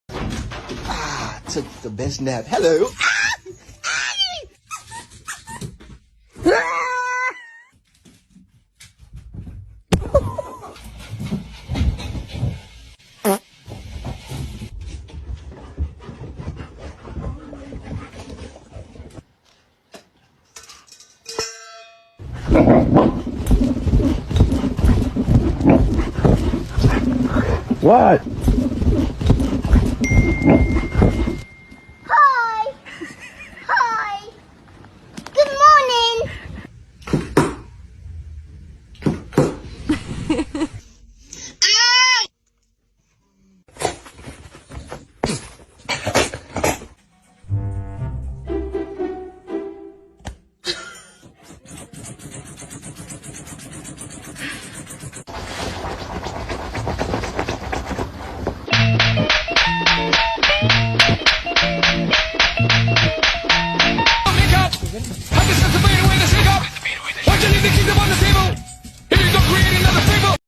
Took the best nap. Hello. What? Hi! Hi! Good morning! What you leave the kingdom on the